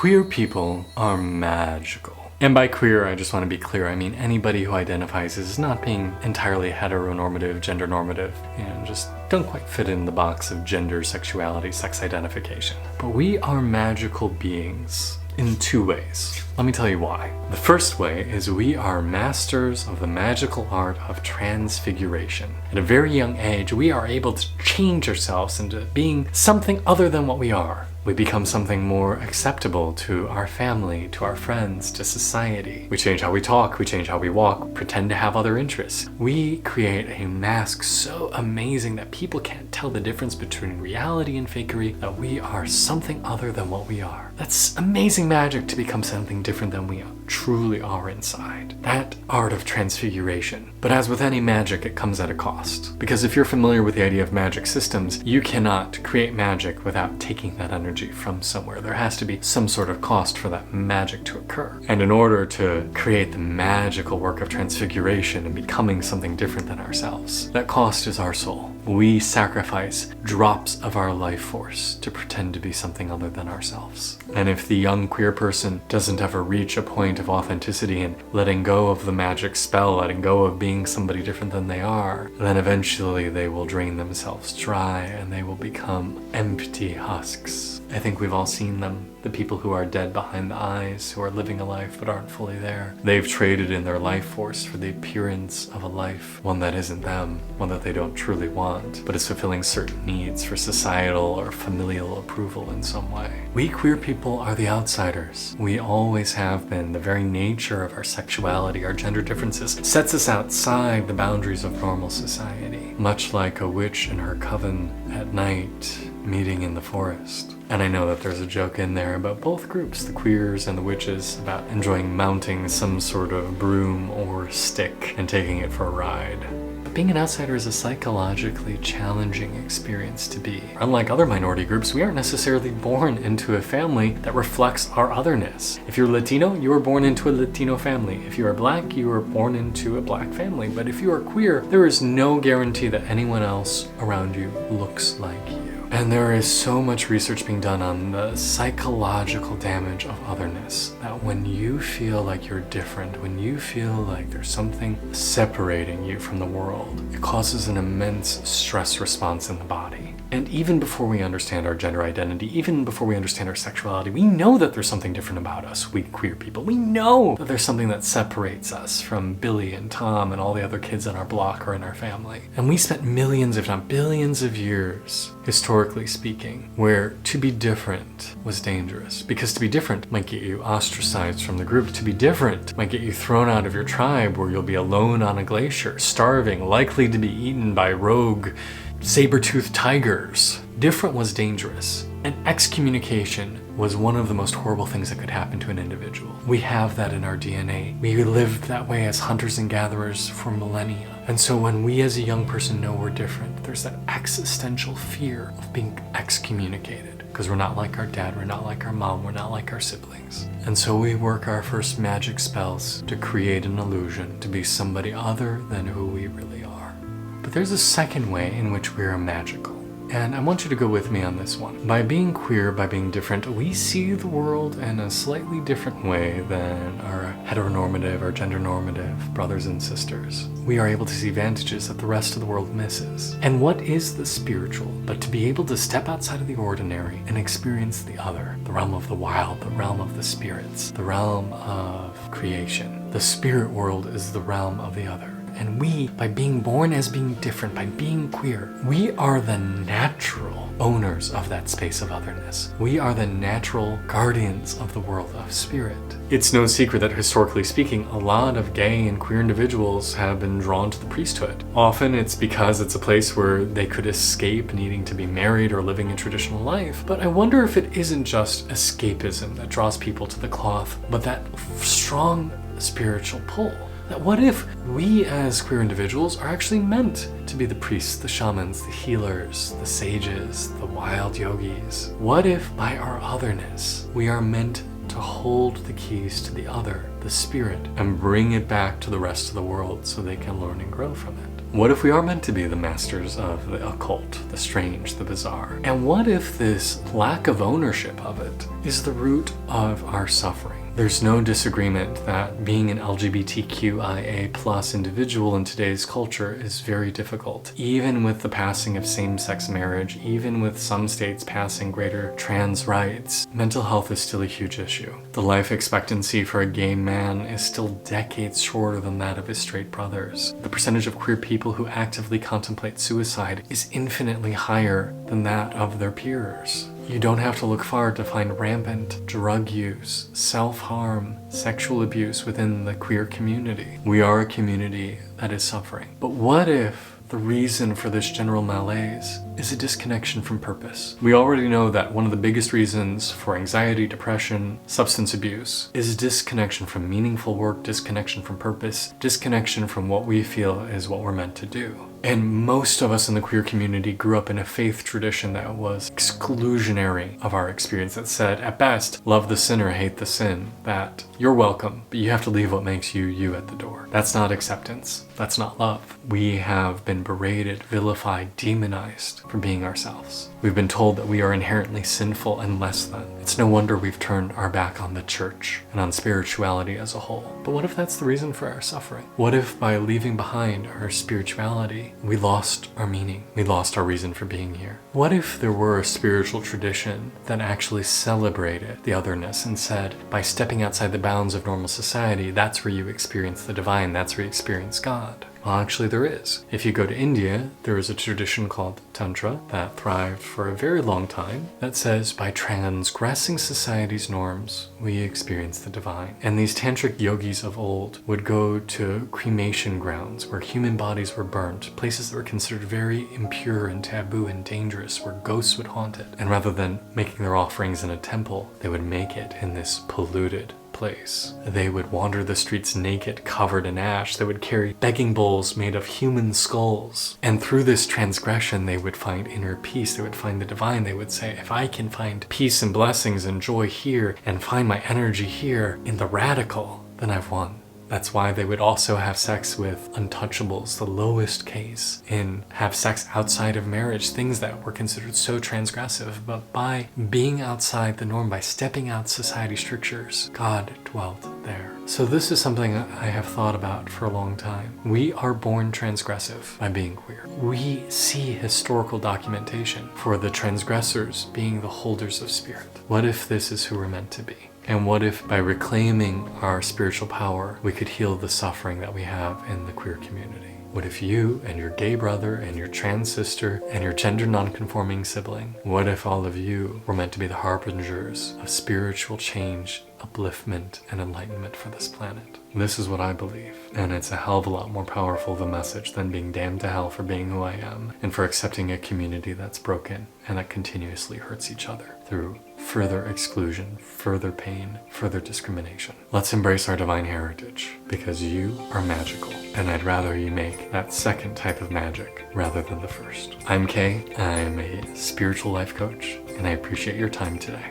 Queer people are magical. And by queer, I just want to be clear, I mean anybody who identifies as not being entirely heteronormative, gender normative, and just don't quite fit in the box of gender, sexuality, sex identification. But we are magical beings in two ways. Let me tell you why. The first way is we are masters of the magical art of transfiguration. At a very young age, we are able to change ourselves into being something other than what we are. We become something more acceptable to our family, to our friends, to society. We change how we talk, we change how we walk, pretend to have other interests. We create a mask so amazing that people can't tell the difference between reality and fakery, that we are something other than what we are. That's amazing magic to become something different than we truly are inside. That art of transfiguration. But as with any magic, it comes at a cost. Because if you're familiar with the idea of magic systems, you cannot create magic without taking that energy from somewhere. There has to be some sort of cost for that magic to occur. And in order to create the magical work of transfiguration and becoming something different than ourselves, that cost is our soul. We sacrifice drops of our life force to pretend to be something other than ourselves. And if the young queer person doesn't ever reach a point of authenticity and letting go of the magic spell, letting go of being somebody different than they are, then eventually they will drain themselves dry and they will become empty husks. I think we've all seen them. The people who are dead behind the eyes, who are living a life but aren't fully there. They've traded in their life force for the appearance of a life, one that isn't them, one that they don't truly want, but is fulfilling certain needs for societal or familial approval in some way. We queer people are the outsiders. We always have been. The very nature of our sexuality, our gender differences, sets us outside the boundaries of normal society, much like a witch and her coven at night meeting in the forest. And I know that there's a joke in there about both groups, the queers and the witches, about enjoying mounting some sort of broom or stick and taking it for a ride. But being an outsider is a psychologically challenging experience to be. Unlike other minority groups, we aren't necessarily born into a family that reflects our otherness. If you're Latino, you were born into a Latino family. If you are Black, you were born into a Black family. But if you are queer, there is no guarantee that anyone else around you looks like you. And there is so much research being done on the psychological damage of otherness, that when you feel like you're different, when you feel like there's something separating you from the world, it causes an immense stress response in the body. And even before we understand our gender identity, even before we understand our sexuality, we know that there's something different about us, we queer people. We know that there's something that separates us from Billy and Tom and all the other kids on our block or in our family. And we spent millions, if not billions of years, historically speaking, where to be different was dangerous. Because to be different might get you ostracized from the group. To be different might get you thrown out of your tribe, where you'll be alone on a glacier, starving, likely to be eaten by rogue saber-toothed tigers. Different was dangerous. And excommunication was one of the most horrible things that could happen to an individual. We have that in our DNA. We lived that way as hunters and gatherers for millennia. And so when we as a young person know we're different, there's that existential fear of being excommunicated. Because we're not like our dad, we're not like our mom, we're not like our siblings. And so we work our first magic spells to create an illusion to be somebody other than who we really are. But there's a second way in which we are magical. And I want you to go with me on this one. By being queer, by being different, we see the world in a slightly different way than our heteronormative or gender normative brothers and sisters. We are able to see advantages that the rest of the world misses. And what is the spiritual but to be able to step outside of the ordinary and experience the other, the realm of the wild, the realm of the spirits, the realm of creation. The spirit world is the realm of the other. And we, by being born as being different, by being queer, we are the natural owners of that space of otherness. We are the natural guardians of the world of spirit. It's no secret that historically speaking, a lot of gay and queer individuals have been drawn to the priesthood. Often it's because it's a place where they could escape needing to be married or living a traditional life. But I wonder if it isn't just escapism that draws people to the cloth, but that strong spiritual pull. That what if we as queer individuals are actually meant to be the priests, the shamans, the healers, the sages, the wild yogis? What if by our otherness, we are meant to hold the keys to the other, the spirit, and bring it back to the rest of the world so they can learn and grow from it? What if we are meant to be the masters of the occult, the strange, the bizarre? And what if this lack of ownership of it is the root of our suffering? There's no disagreement that being an LGBTQIA+ individual in today's culture is very difficult. Even with the passing of same-sex marriage, even with some states passing greater trans rights, mental health is still a huge issue. The life expectancy for a gay man is still decades shorter than that of his straight brothers. The percentage of queer people who actively contemplate suicide is infinitely higher than that of their peers. You don't have to look far to find rampant drug use, self-harm, sexual abuse within the queer community. We are a community that is suffering. But what if the reason for this general malaise is a disconnection from purpose? We already know that one of the biggest reasons for anxiety, depression, substance abuse is disconnection from meaningful work, disconnection from purpose, disconnection from what we feel is what we're meant to do. And most of us in the queer community grew up in a faith tradition that was exclusionary of our experience, that said, at best, love the sinner, hate the sin, that you're welcome, but you have to leave what makes you you at the door. That's not acceptance. That's not love. We have been berated, vilified, demonized for being ourselves. We've been told that we are inherently sinful and less than. It's no wonder we've turned our back on the church and on spirituality as a whole. But what if that's the reason for our suffering? What if by leaving behind our spirituality, we lost our meaning? We lost our reason for being here? What if there were a spiritual tradition that actually celebrated the otherness and said, by stepping outside the bounds of normal society, that's where you experience the divine, that's where you experience God? Well, actually there is. If you go to India, there is a tradition called Tantra that thrived for a very long time that says by transgressing society's norms, we experience the divine. And these tantric yogis of old would go to cremation grounds where human bodies were burnt, places that were considered very impure and taboo and dangerous, where ghosts would haunt it. And rather than making their offerings in a temple, they would make it in this polluted place. They would wander the streets naked, covered in ash. They would carry begging bowls made of human skulls. And through this transgression, they would find inner peace. They would find the divine. They would say, if I can find peace and blessings and joy here and find my energy here in the radical, then I've won. That's why they would also have sex with untouchables, the lowest case, and have sex outside of marriage, things that were considered so transgressive. But by being outside the norm, by stepping out society's strictures, God dwelt there. So this is something I have thought about for a long time. We are born transgressive by being queer. We see historical documentation for the transgressors being the holders of spirit. What if this is who we're meant to be? And what if by reclaiming our spiritual power, we could heal the suffering that we have in the queer community? What if you and your gay brother and your trans sister and your gender non-conforming sibling, what if all of you were meant to be the harbingers of spiritual change, upliftment, and enlightenment for this planet? This is what I believe, and it's a hell of a lot more powerful of a message than being damned to hell for being who I am and for accepting a community that's broken and that continuously hurts each other through further exclusion, further pain, further discrimination. Let's embrace our divine heritage, because you are magical, and I'd rather you make that second type of magic rather than the first. I'm Kay, I'm a spiritual life coach, and I appreciate your time today.